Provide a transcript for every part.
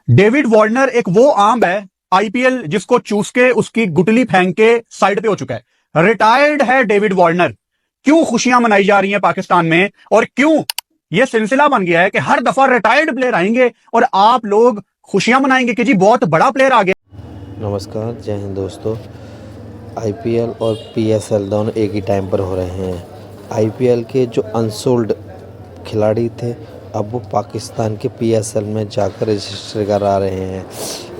David Warner एक वो आम है आईपीएल जिसको चूस के उसकी गुटली फेंक के साइड पे हो चुका है। रिटायर्ड है डेविड वार्नर। क्यों खुशियां मनाई जा रही हैं पाकिस्तान में और क्यों ये सिलसिला बन गया है कि हर दफा रिटायर्ड प्लेयर आएंगे और आप लोग खुशियां मनाएंगे कि जी बहुत बड़ा प्लेयर आ गया। नमस्कार, जय हिंद दोस्तों। आईपीएल और पीएसएल दोनों एक ही टाइम पर हो रहे हैं। आईपीएल के जो अनसोल्ड खिलाड़ी थे अब वो पाकिस्तान के पीएसएल में जाकर रजिस्टर करा रहे हैं।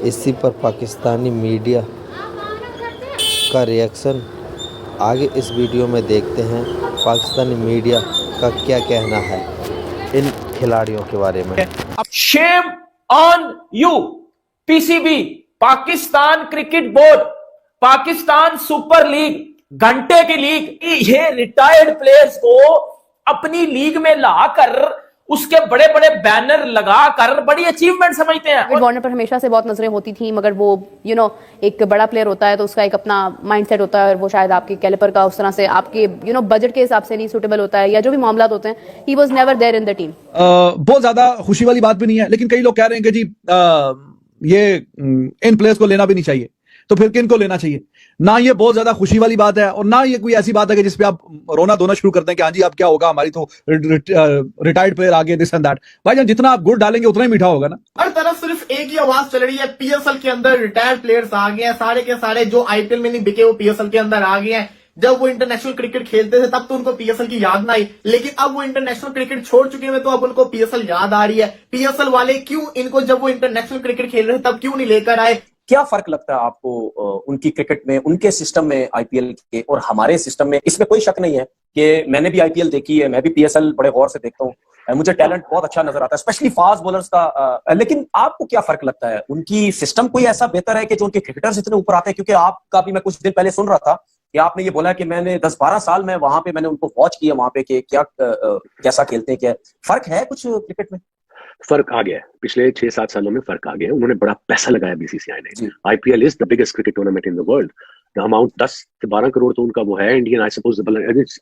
इसी पर पाकिस्तानी मीडिया का रिएक्शन आगे इस वीडियो में देखते हैं। पाकिस्तानी मीडिया का क्या कहना है इन खिलाड़ियों के बारे में। Shame on you PCB, Pakistan cricket board, Pakistan super league, घंटे की लीग, ये रिटायर्ड प्लेयर्स को अपनी लीग में लाकर उसके बड़े बड़े बैनर लगाकर बड़ी अचीवमेंट समझते हैं। डेविड वार्नर पर हमेशा से बहुत नजरें होती थी, मगर वो एक बड़ा प्लेयर होता है तो उसका एक अपना माइंडसेट होता है और वो शायद आपके कैलिपर का उस तरह से आपके बजट के हिसाब से नहीं सूटेबल होता है या जो भी मामला होते हैं। He was never there in the team. बहुत ज्यादा खुशी वाली बात भी नहीं है, लेकिन कई लोग कह रहे हैं कि जी ये इन प्लेयर्स को लेना भी नहीं चाहिए, तो फिर किन को लेना चाहिए। ना ये बहुत ज्यादा खुशी वाली बात है और ना ये कोई ऐसी बात है कि जिसपे आप रोना धोना शुरू करते हैं कि हाँ जी अब क्या होगा, हमारी तो रिटायर्ड प्लेयर आ गए, दिस एंड दैट। भाईजान जितना आप गुड़ डालेंगे उतना ही मीठा होगा ना। हर तरफ सिर्फ एक ही आवाज चल रही है, पीएसएल के अंदर रिटायर्ड प्लेयर्स आ गए हैं। सारे के सारे जो आईपीएल में नहीं बिके वो पीएसएल के अंदर आ गए हैं। जब वो इंटरनेशनल क्रिकेट खेलते थे तब तो उनको पीएसएल की याद ना आई, लेकिन अब वो इंटरनेशनल क्रिकेट छोड़ चुके हैं तो अब उनको पीएसएल याद आ रही है। पीएसएल वाले क्यों इनको जब वो इंटरनेशनल क्रिकेट खेल रहे थे तब क्यों नहीं लेकर आए। क्या फर्क लगता है आपको उनकी क्रिकेट में, उनके सिस्टम में आईपीएल के और हमारे सिस्टम में? इसमें कोई शक नहीं है कि मैंने भी आईपीएल देखी है, मैं भी पीएसएल बड़े गौर से देखता हूँ, मुझे टैलेंट बहुत अच्छा नजर आता है, स्पेशली फास्ट बॉलर्स का। लेकिन आपको क्या फर्क लगता है, उनकी सिस्टम कोई ऐसा बेहतर है कि जो उनके क्रिकेटर्स इतने ऊपर आते हैं? क्योंकि आपका भी मैं कुछ दिन पहले सुन रहा था कि आपने ये बोला कि मैंने 10-12 साल में वहां पे मैंने उनको वॉच किया वहां पे कि क्या कैसा खेलते हैं। क्या फर्क है कुछ क्रिकेट में? फर्क आ गया है, पिछले 6-7 सालों में फर्क आ गया है। उन्होंने बड़ा पैसा लगाया बीसीसीआई ने। IPL is the biggest cricket tournament in the world. The amount 10 से 12 करोड़ तो उनका वो है इंडियन, आई सपोज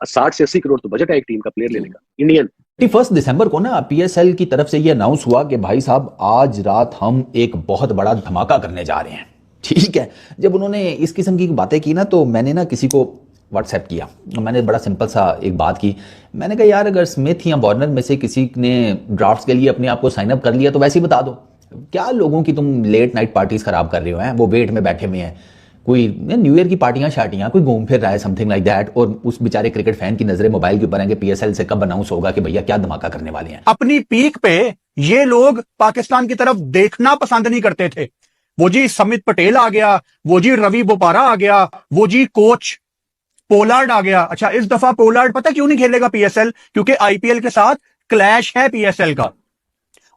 60 से 80 करोड़ तो बजट है एक टीम का प्लेयर लेने का इंडियन। 31 दिसंबर को ना पीएसएल की तरफ से ये अनाउंस हुआ कि भाई साहब आज रात हम एक बहुत बड़ा धमाका करने जा रहे हैं। ठीक है, जब उन्होंने इस किस्म की बातें की ना तो मैंने ना किसी को व्हाट्सएप किया, मैंने बड़ा सिंपल सा एक बात की। मैंने कहा यार अगर स्मिथ या वार्नर में से किसी ने ड्राफ्ट्स के लिए अपने आप को साइन अप कर लिया तो वैसे ही बता दो। क्या लोगों की तुम लेट नाइट पार्टीज खराब कर रहे हो हैं, वो वेट में बैठे हुए हैं, कोई न्यू ईयर की पार्टियां शार्टियां, कोई घूम फिर रहा है समथिंग लाइक दैट, और उस बेचारे क्रिकेट फैन की नजरें मोबाइल के ऊपर हैं कि पीएसएल से कब अनाउंस होगा कि भैया क्या धमाका करने वाले हैं। अपनी पीक पे ये लोग पाकिस्तान की तरफ देखना पसंद नहीं करते थे। वो जी समित पटेल आ गया, वो जी रवि बोपारा आ गया, वो जी कोच पोलार्ड आ गया। अच्छा, इस दफा पोलार्ड पता क्यों नहीं खेलेगा पीएसएल? क्योंकि आईपीएल के साथ क्लैश है पीएसएल का,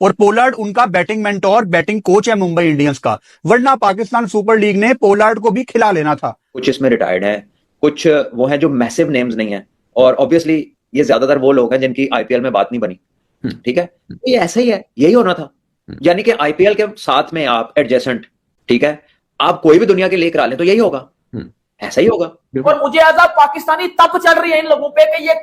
और पोलार्ड उनका बैटिंग मेंटोर, बैटिंग कोच है मुंबई इंडियंस का, वरना पाकिस्तान सुपर लीग ने पोलार्ड को भी खिला लेना था। कुछ इसमें रिटायर्ड है, कुछ वो हैं जो मैसिव नेम्स नहीं है, और ऑब्वियसली ये ज्यादातर वो लोग हैं जिनकी आईपीएल में बात नहीं बनी। ठीक है, ये ऐसा ही है, यही होना था। यानी कि आईपीएल के साथ में आप एडजेसेंट, ठीक है, आप कोई भी दुनिया के लिए करा लें तो यही होगा, ऐसा ही होगा। और मुझे एज पाकिस्तानी तब चल रही है इन लोगों पे कि ये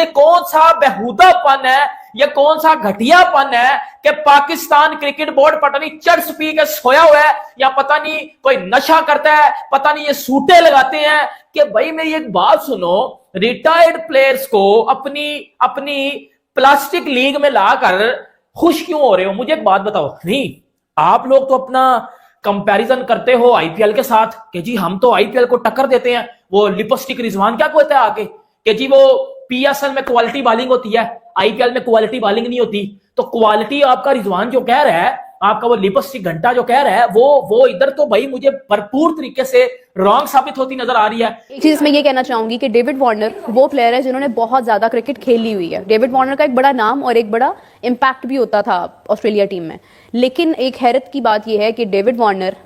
कौन सा बेहुदापन है, ये कौन सा घटियापन है कि पाकिस्तान क्रिकेट बोर्ड पता नहीं चर्च पी के सोया हुआ है या पता नहीं कोई नशा करता है, पता नहीं ये सूटे लगाते हैं। कि भाई मेरी एक बात सुनो, रिटायर्ड प्लेयर्स को अपनी प्लास्टिक लीग में लाकर खुश क्यों हो रहे हो? मुझे एक बात बताओ। नहीं, आप लोग तो अपना कंपैरिजन करते हो आईपीएल के साथ कि जी हम तो आईपीएल को टक्कर देते हैं। वो लिपस्टिक रिजवान क्या कहता है आके कि जी वो पीएसएल में क्वालिटी बॉलिंग होती है, आईपीएल में क्वालिटी बॉलिंग नहीं होती। तो क्वालिटी आपका रिजवान जो कह रहा है, आपका वो लिपस्टिक घंटा जो कह रहा है, वो इधर तो भाई मुझे भरपूर तरीके से रॉन्ग साबित होती नजर आ रही है। एक चीज मैं ये कहना चाहूंगी कि डेविड वार्नर वो प्लेयर है जिन्होंने बहुत ज्यादा क्रिकेट खेली हुई है। डेविड वार्नर का एक बड़ा नाम और एक बड़ा इम्पैक्ट भी होता था ऑस्ट्रेलिया टीम में, लेकिन एक हैरत की बात यह है कि डेविड वार्नर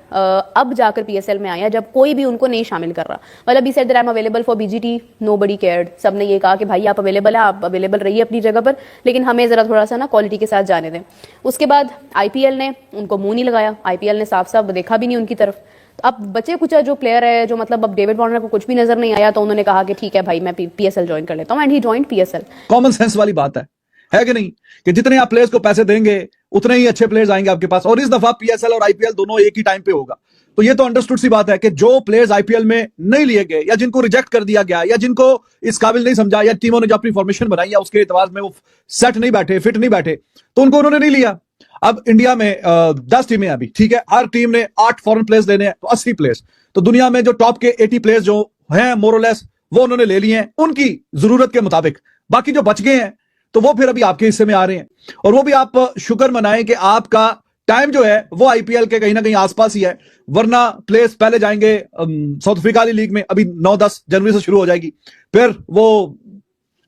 अब जाकर पीएसएल में आया जब कोई भी उनको नहीं शामिल कर रहा। मतलब he said that I am available for BGT, nobody cared. सबने ये कहा कि भाई आप अवेलेबल है, आप अवेलेबल रहिए अपनी जगह पर, लेकिन हमें जरा थोड़ा सा ना क्वालिटी के साथ जाने दें। उसके बाद आईपीएल ने उनको मुंह नहीं लगाया, आईपीएल ने साफ साफ देखा भी नहीं उनकी तरफ। अब बचे कुछ जो प्लेयर है जो मतलब अब डेविड वार्नर को कुछ भी नजर नहीं आया तो उन्होंने कहा कि ठीक है भाई मैं पीएसएल ज्वाइन कर लेता हूं, and he joined PSL. Common sense वाली बात है कि नहीं, कि जितने आप प्लेयर्स को पैसे देंगे उतने ही अच्छे प्लेयर्स आएंगे आपके पास, और इस दफा पीएसएल और आईपीएल दोनों एक ही टाइम पे होगा। तो ये तो अंडरस्टूड सी बात है कि जो प्लेयर्स आईपीएल में नहीं लिए गए या जिनको रिजेक्ट कर दिया गया या जिनको इस काबिल नहीं समझा या टीमों ने जो अपनी फॉर्मेशन बनाई या उसके एतबार में वो सेट नहीं बैठे, फिट नहीं बैठे, तो उनको उन्होंने नहीं लिया। अब इंडिया में 10 टीमें अभी, ठीक है, हर टीम ने 8 फॉरेन प्लेयर्स लेने हैं, तो 80 प्लेयर्स। तो दुनिया में जो टॉप के 80 प्लेयर्स जो हैं मोरलेस, वो उन्होंने ले लिए हैं उनकी जरूरत के मुताबिक। बाकी जो बच गए हैं तो वो फिर अभी आपके हिस्से में आ रहे हैं, और वो भी आप शुक्र मनाएं कि आपका टाइम जो है वो आईपीएल के कहीं ना कहीं आसपास ही है, वरना प्लेयर्स पहले जाएंगे साउथ अफ्रीका वाली लीग में, अभी 9-10 जनवरी से शुरू हो जाएगी, फिर वो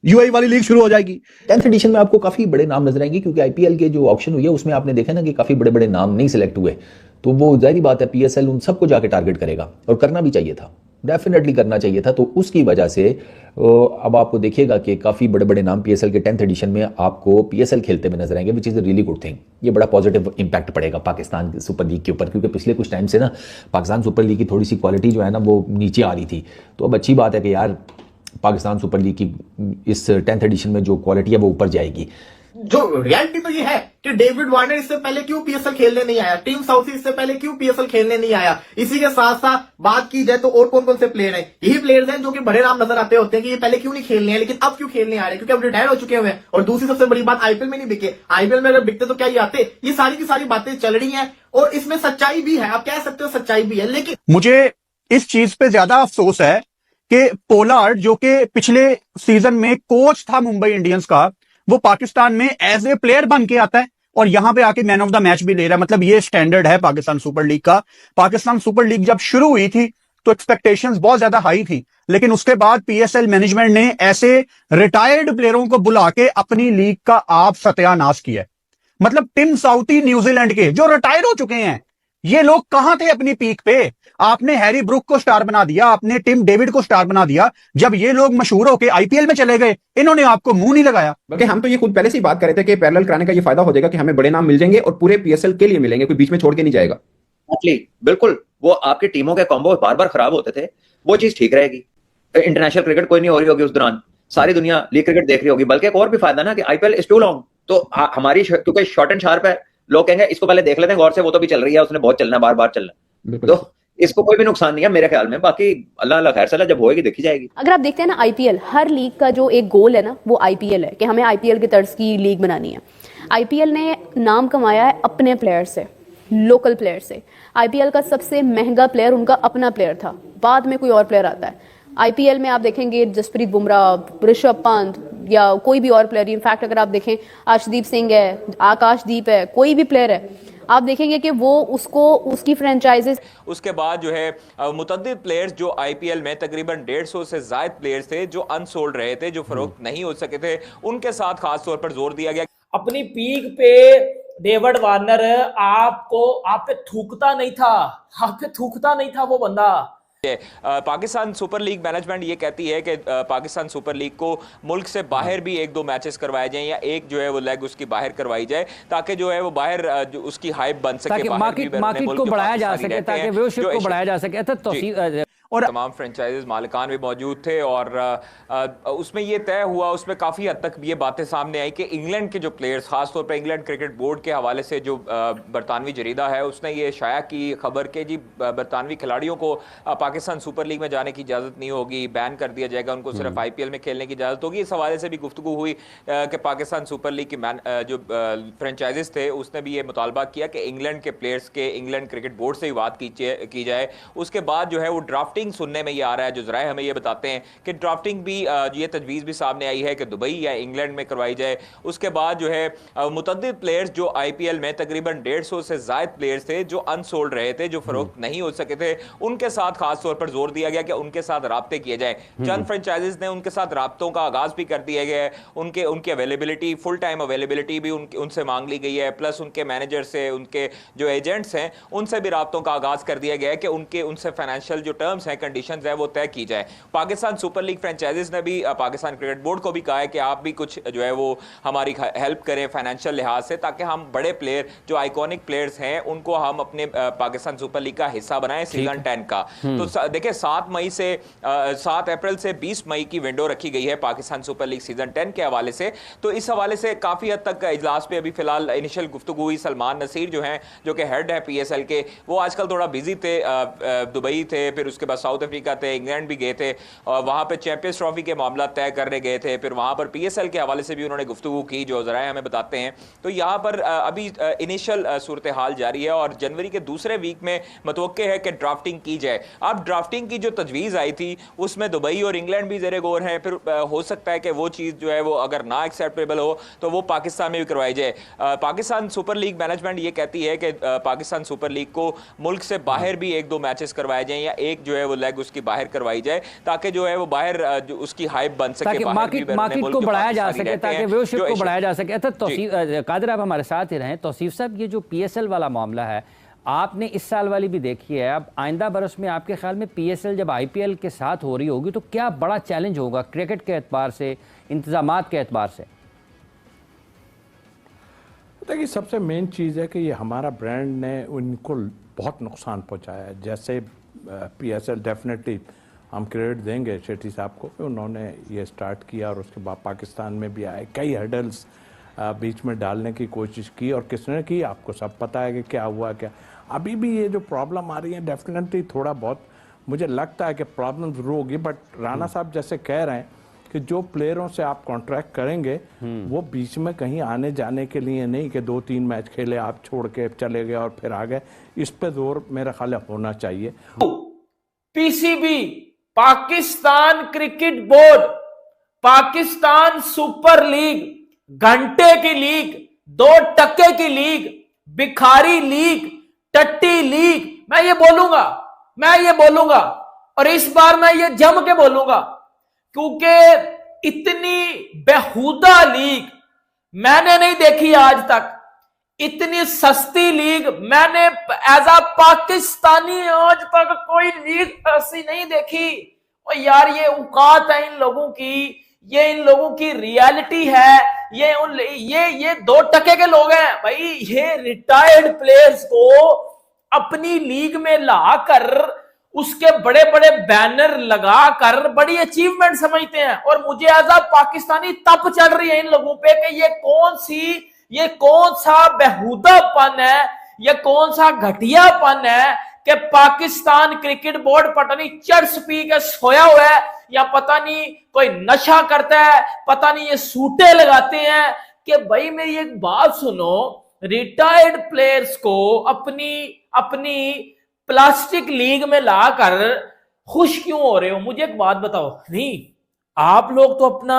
यूएई वाली लीग शुरू हो जाएगी। 10th एडिशन में आपको काफी बड़े नाम नजर आएंगे, क्योंकि आईपीएल के जो ऑक्शन हुई है उसमें आपने देखा ना कि काफी बड़े बड़े नाम नहीं सिलेक्ट हुए, तो वो जाहिर बात है पीएसएल उन सबको जाके टारगेट करेगा, और करना भी चाहिए था, डेफिनेटली करना चाहिए था। तो उसकी वजह से अब आपको देखिएगा कि काफ़ी बड़े बड़े नाम पीएसएल के 10th एडिशन में आपको पीएसएल खेलते हुए नजर आएंगे, which is a really good thing. ये बड़ा पॉजिटिव इंपैक्ट पड़ेगा पाकिस्तान सुपर लीग के ऊपर, क्योंकि पिछले कुछ टाइम से ना पाकिस्तान सुपर लीग की थोड़ी सी क्वालिटी जो है ना वो नीचे आ रही थी। तो अब अच्छी बात है कि यार पाकिस्तान सुपर लीग की इस 10th एडिशन में जो क्वालिटी है वो ऊपर जाएगी। जो रियलिटी तो ये है कि डेविड वार्नर इससे पहले क्यों पीएसएल खेलने नहीं आया, टीम साउथी इससे पहले क्यों पीएसएल खेलने नहीं आया। इसी के साथ साथ बात की जाए तो और कौन कौन से प्लेयर हैं, यही प्लेयर्स हैं जो कि बड़े नाम नजर आते होते हैं कि ये पहले क्यों नहीं खेलने हैं, लेकिन अब क्यों खेलने आ रहे हैं, क्योंकि अब रिटायर हो चुके हुए हैं। और दूसरी सबसे बड़ी बात, आईपीएल में नहीं बिके। आईपीएल में अगर बिकते तो क्या ये आते। ये सारी की सारी बातें चल रही हैं और इसमें सच्चाई भी है, आप कह सकते हो सच्चाई भी है। लेकिन मुझे इस चीज पे ज्यादा अफसोस है कि पोलार्ड जो कि पिछले सीजन में कोच था मुंबई इंडियंस का, वो पाकिस्तान में एज ए प्लेयर बन के आता है और यहां पे आके मैन ऑफ द मैच भी ले रहा है। मतलब ये स्टैंडर्ड है पाकिस्तान सुपर लीग का। पाकिस्तान सुपर लीग जब शुरू हुई थी तो एक्सपेक्टेशंस बहुत ज्यादा हाई थी, लेकिन उसके बाद पीएसएल मैनेजमेंट ने ऐसे रिटायर्ड प्लेयरों को बुला के अपनी लीग का आप सत्यानाश किया। मतलब टिम साउथी न्यूजीलैंड के जो रिटायर हो चुके हैं, ये लोग कहां थे अपनी पीक पे। आपने हैरी ब्रुक को स्टार बना दिया, आपने टिम डेविड को स्टार बना दिया। जब ये लोग मशहूर होके आईपीएल में चले गए, इन्होंने आपको मुंह नहीं लगाया। बल्कि हम तो ये खुद पहले से ही बात कर रहे थे कि पैरेलल कराने का ये फायदा हो जाएगा कि हमें बड़े नाम मिल जाएंगे और पूरे पीएसएल के लिए मिलेंगे, कोई बीच में छोड़ के नहीं जाएगा। बिल्कुल, वो आपकी टीमों के कॉम्बो बार बार खराब होते थे, वो चीज ठीक रहेगी। इंटरनेशनल क्रिकेट कोई नहीं हो रही होगी उस दौरान, सारी दुनिया लीग क्रिकेट देख रही होगी। बल्कि एक और भी फायदा ना कि आईपीएल इज टू लॉन्ग, तो हमारी क्योंकि शॉर्ट एंड शार्प है, लोग कहेंगे इसको पहले देख लेते हैं गौर से, वो तो भी चल रही है, उसने बहुत चलना है, बार बार चलना है, तो इसको कोई भी नुकसान नहीं है मेरे ख्याल में। बाकी अल्लाह खैर सलाह, जब होएगी देखी जाएगी। अगर आप देखते हैं ना आईपीएल, हर लीग का जो एक गोल है ना वो आईपीएल है कि हमें आईपीएल की तर्ज की लीग बनानी है। आईपीएल ने नाम कमाया है अपने प्लेयर से, लोकल प्लेयर से। आईपीएल का सबसे महंगा प्लेयर उनका अपना प्लेयर था, बाद में कोई और प्लेयर आता है। आईपीएल में आप देखेंगे जसप्रीत बुमराह, ऋषभ पंत या कोई भी और प्लेयर, इनफैक्ट अगर आप देखें अर्शदीप सिंह है, आकाशदीप है, कोई भी प्लेयर है, आप देखेंगे कि वो उसको उसकी फ्रेंचाइजेस। उसके बाद जो है मुतअद्दिद प्लेयर्स जो आईपीएल में तकरीबन 150 से ज्यादा प्लेयर्स थे जो अनसोल्ड रहे थे, जो फरोख्त नहीं हो सके थे, उनके साथ खास तौर पर जोर दिया गया। अपनी पीक पे डेविड वार्नर आप पे थूकता नहीं था, आप पे थूकता नहीं था वो बंदा। पाकिस्तान सुपर लीग मैनेजमेंट ये कहती है कि पाकिस्तान सुपर लीग को मुल्क से बाहर भी 1-2 मैचेस करवाए जाएं, या एक जो है वो लेग उसकी बाहर करवाई जाए, ताकि जो है वो बाहर जो उसकी हाइप बन सके, ताकि मार्केट को बढ़ाया जा सके, ताकि व्यूअरशिप को बढ़ाया जा सके। और तमाम फ्रेंचाइजेस मालिकान भी मौजूद थे और उसमें ये तय हुआ, उसमें काफ़ी हद तक ये बातें सामने आई कि इंग्लैंड के जो प्लेयर्स, खासतौर पर इंग्लैंड क्रिकेट बोर्ड के हवाले से जो बरतानवी जरीदा है उसने ये शाया की खबर के जी बरतानवी खिलाड़ियों को पाकिस्तान सुपर लीग में जाने की इजाज़त नहीं होगी, बैन कर दिया जाएगा, उनको सिर्फ आईपीएल में खेलने की इजाज़त होगी। इस हवाले से भी गुफ्तगू हुई कि पाकिस्तान सुपर लीग की जो फ्रेंचाइजेस थे उसने भी ये मुतालबा किया कि इंग्लैंड के प्लेयर्स के इंग्लैंड क्रिकेट बोर्ड से ही बात की जाए। उसके बाद जो है वो ड्राफ्टिंग सुनने में ये आ रहा है, जो जराए हमें ये बताते हैं कि ड्राफ्टिंग भी ये तजवीज़ भी सामने आई है कि दुबई या इंग्लैंड में करवाई जाए। उसके बाद जो है मुतअद्दिद प्लेयर्स जो आईपीएल में तकरीबन 150 से ज़ायद प्लेयर्स थे जो अनसोल्ड रहे थे, जो फरोख्त नहीं हो सके थे, उनके साथ खास तौर पर जोर दिया गया कि उनके साथ राब्ते किए जाए। चंद फ्रेंचाइजीज ने उनके साथ राब्तों का आगाज भी कर दिया गया है, उनकी अवेलेबिलिटी, फुल टाइम अवेलेबिलिटी भी उनसे मांग ली गई है, प्लस उनके मैनेजर से, उनके जो एजेंट्स हैं उनसे भी राब्तों का आगाज कर दिया गया है कि उनसे फाइनेंशियल जो टर्म्स हैं, कंडीशंस हैं, वो तय की जाए। पाकिस्तान सुपर लीग फ्रेंचाइजीज ने भी पाकिस्तान क्रिकेट बोर्ड को भी कहा है कि आप भी कुछ जो है वो हमारी हेल्प करें फाइनेंशियल लिहाज से, ताकि हम बड़े प्लेयर जो आइकॉनिक प्लेयर्स हैं उनको हम अपने पाकिस्तान सुपर लीग का हिस्सा बनाएं सीजन 10 का। तो देखिए 7 अप्रैल से 20 मई की विंडो रखी गई है पाकिस्तान सुपर लीग सीजन 10 के हवाले से। तो इस हवाले से काफी हद तक इजलास पे अभी फिलहाल इनिशियल गुफ्तगू हुई। सलमान नसीर जो हैं, जो कि हेड है PSL के, वो आजकल थोड़ा बिजी थे, दुबई थे, फिर उसके बाद साउथ अफ्रीका थे, इंग्लैंड भी गए थे, और वहां पे चैंपियंस ट्रॉफी के मामला तय करने गए थे, फिर वहां पर PSL के हवाले से भी उन्होंने गुफ्तगू की, जो जराए हमें बताते हैं। तो यहाँ पर अभी इनिशियल सूरत हाल जारी है और जनवरी के दूसरे वीक में मतवक्के है कि ड्राफ्टिंग की जाए। अब ड्राफ्टिंग की जो तजवीज़ आई थी उसमें दुबई और इंग्लैंड भी ज़ेरे गौर है, फिर हो सकता है कि वो चीज़ जो है वो अगर ना एक्सेप्टेबल हो तो वो पाकिस्तान में भी करवाई जाए। पाकिस्तान सुपर लीग मैनेजमेंट ये कहती है कि पाकिस्तान सुपर लीग को मुल्क से बाहर भी 1-2 मैचेस करवाए जाएं या एक जो है वो लेग उसकी बाहर करवाई जाए, ताकि जो है वो बाहर जो उसकी हाइप बन सके, ताकि मार्केट को बढ़ाया जा सके, ताकि व्यूअरशिप को बढ़ाया जा सके। अच्छा कादिर, आप हमारे साथ ही रहें। तौसीफ साहब, ये जो PSL वाला मामला है, आपने इस साल वाली भी देखी है, अब आइंदा बरस में आपके ख्याल में PSL जब IPL के साथ हो रही होगी तो क्या बड़ा चैलेंज होगा क्रिकेट के एतबार से, इंतजामात के एतबार से? देखिए, सबसे मेन चीज़ है कि ये हमारा ब्रांड ने उनको बहुत नुकसान पहुंचाया है। जैसे PSL डेफिनेटली हम क्रेडिट देंगे शेट्टी साहब को कि उन्होंने ये स्टार्ट किया और उसके बाद पाकिस्तान में भी आए, कई हर्डल्स बीच में डालने की कोशिश की और किसने की आपको सब पता है कि क्या हुआ क्या। अभी भी ये जो प्रॉब्लम आ रही है डेफिनेटली थोड़ा बहुत मुझे लगता है कि प्रॉब्लम जरूर होगी, बट राणा साहब जैसे कह रहे हैं कि जो प्लेयरों से आप कॉन्ट्रैक्ट करेंगे वो बीच में कहीं आने जाने के लिए नहीं कि 2-3 मैच खेले आप छोड़ के चले गए और फिर आ गए, इस पे जोर मेरा ख्याल होना चाहिए। PCB, Pakistan cricket board, Pakistan super league, घंटे की लीग, 2 टके की लीग, भिखारी लीग, टट्टी लीग, मैं ये बोलूंगा और इस बार मैं ये जम के बोलूंगा, क्योंकि इतनी बेहुदा लीग मैंने नहीं देखी आज तक। इतनी सस्ती लीग मैंने एज अ पाकिस्तानी आज तक कोई लीग ऐसी नहीं देखी। और यार ये औकात है इन लोगों की, ये इन लोगों की रियलिटी है, ये 2 टके के लोग हैं भाई। ये रिटायर्ड प्लेयर्स को अपनी लीग में लाकर उसके बड़े बड़े बैनर लगाकर बड़ी अचीवमेंट समझते हैं। और मुझे एज अ पाकिस्तानी तप चढ़ रही है इन लोगों पे कि ये कौन सा बेहुदापन है, ये कौन सा घटियापन है कि पाकिस्तान क्रिकेट बोर्ड पता नहीं चर्स पी के सोया हुआ है, या पता नहीं कोई नशा करता है, पता नहीं ये सूटे लगाते हैं। कि भाई मेरी एक बात सुनो, रिटायर्ड प्लेयर्स को अपनी प्लास्टिक लीग में लाकर खुश क्यों हो रहे हो? मुझे एक बात बताओ। नहीं, आप लोग तो अपना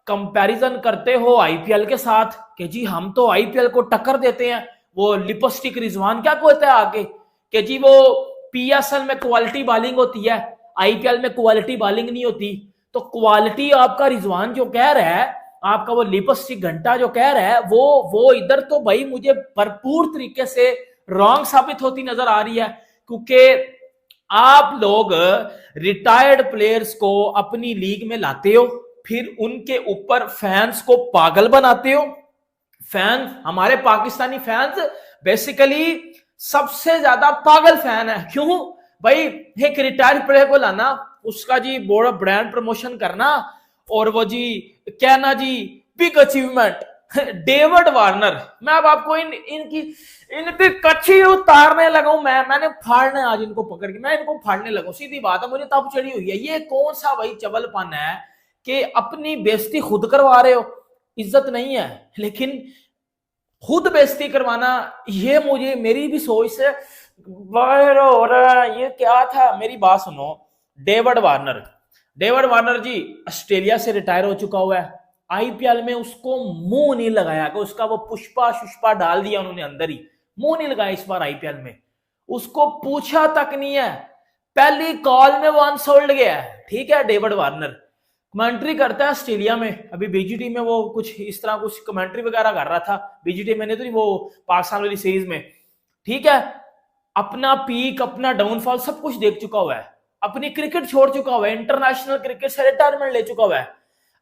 कंपैरिजन करते हो IPL के साथ कि जी हम तो IPL को टक्कर देते हैं। वो लिपस्टिक रिजवान क्या कहता है आगे कि जी वो PSL में क्वालिटी बॉलिंग होती है, IPL में क्वालिटी बॉलिंग नहीं होती। तो क्वालिटी आपका रिजवान जो कह रहा है, आपका वो लिपस्टिक घंटा जो कह रहा है, वो इधर तो भाई मुझे भरपूर तरीके से रॉन्ग साबित होती नजर आ रही है। क्योंकि आप लोग रिटायर्ड प्लेयर्स को अपनी लीग में लाते हो, फिर उनके ऊपर फैंस को पागल बनाते हो। फैंस, हमारे पाकिस्तानी फैंस बेसिकली सबसे ज्यादा पागल फैन है। क्यों भाई? एक रिटायर्ड प्लेयर को लाना, उसका जी बड़ा ब्रांड प्रमोशन करना, और वो जी कहना जी बिग अचीवमेंट। डेविड वार्नर, मैं अब आपको इनकी कच्ची उतारने लगा हूं। मैंने फाड़ने आज इनको पकड़ के मैं इनको फाड़ने लगा, सीधी बात है, मुझे तब चढ़ी हुई है। ये कौन सा भाई चबलपन है कि अपनी बेइज्जती खुद करवा रहे हो? इज्जत नहीं है लेकिन खुद बेइज्जती करवाना, ये मुझे मेरी भी सोच से बाहर हो रहा है। ये क्या था? मेरी बात सुनो, डेविड वार्नर जी ऑस्ट्रेलिया से रिटायर हो चुका हुआ है। IPL में उसको मुंह नहीं लगाया कि उसका वो पुष्पा डाल दिया उन्होंने अंदर ही, मुंह नहीं लगाया इस बार IPL में, उसको पूछा तक नहीं है। पहली कॉल में वो अनसोल्ड गया है। ठीक है, डेविड वार्नर कमेंट्री करता है ऑस्ट्रेलिया में, अभी BGT में वो कुछ इस तरह कुछ कमेंट्री वगैरह कर रहा था। BGT मैंने तो नहीं, वो पाकिस्तान वाली सीरीज में। ठीक है, अपना पीक अपना डाउनफॉल सब कुछ देख चुका हुआ है। अपनी क्रिकेट छोड़ चुका हुआ है, इंटरनेशनल क्रिकेट से रिटायरमेंट ले चुका हुआ है।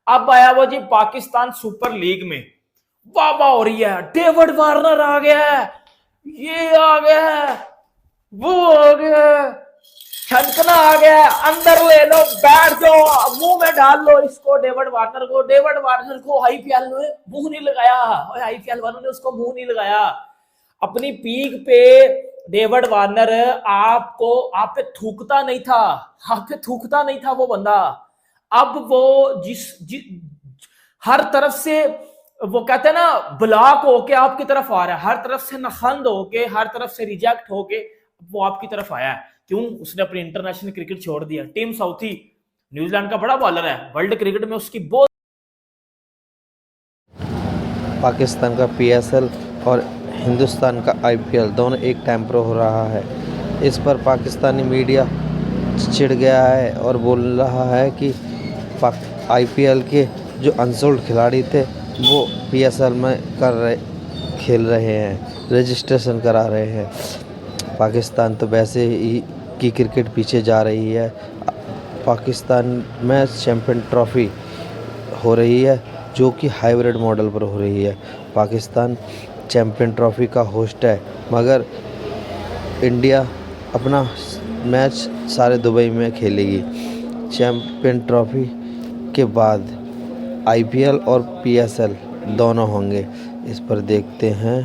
अब आया वो जी पाकिस्तान सुपर लीग में, वाह वाह हो रही है, डेविड वार्नर आ गया है, ये आ गया है, वो आ गया है, छनकना आ गया, अंदर ले लो, बैठ जाओ, मुंह में डाल लो इसको, डेविड वार्नर को। डेविड वार्नर को आईपीएल ने मुंह नहीं लगाया, आईपीएल वालों ने उसको मुंह नहीं लगाया। अपनी पीक पे डेविड वार्नर आप पे थूकता नहीं था, आप पे थूकता नहीं था वो बंदा। अब वो हर तरफ से वो कहते हैं ना ब्लॉक होके आपकी तरफ आ रहा है, हर तरफ से नखंद होके, हर तरफ से रिजेक्ट होके वो आपकी तरफ आया है। क्यों? उसने अपनी इंटरनेशनल क्रिकेट छोड़ दिया। टिम साउथी न्यूजीलैंड का बड़ा बॉलर है, वर्ल्ड क्रिकेट में उसकी बहुत। पाकिस्तान का पीएसएल और हिंदुस्तान का आईपीएल दोनों एक टाइम पर हो रहा है। इस पर पाकिस्तानी मीडिया चिढ़ गया है और बोल रहा है कि आईपीएल के जो अनसोल्ड खिलाड़ी थे वो पीएसएल में खेल रहे हैं, रजिस्ट्रेशन करा रहे हैं। पाकिस्तान तो वैसे ही की क्रिकेट पीछे जा रही है। पाकिस्तान में चैंपियन ट्रॉफी हो रही है जो कि हाइब्रिड मॉडल पर हो रही है। पाकिस्तान चैंपियन ट्रॉफी का होस्ट है, मगर इंडिया अपना मैच सारे दुबई में खेलेगी। चैंपियन ट्रॉफी के बाद आईपीएल और पीएसएल दोनों होंगे। इस पर देखते हैं।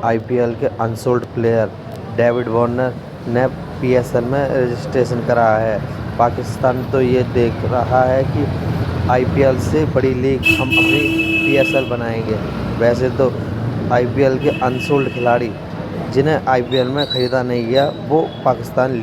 आईपीएल के अनसोल्ड प्लेयर डेविड वार्नर ने पीएसएल में रजिस्ट्रेशन कराया है। पाकिस्तान तो ये देख रहा है कि आईपीएल से बड़ी लीग हम अपनी पीएसएल बनाएंगे। वैसे तो आईपीएल के अनसोल्ड खिलाड़ी जिन्हें आईपीएल में ख़रीदा नहीं गया वो पाकिस्तान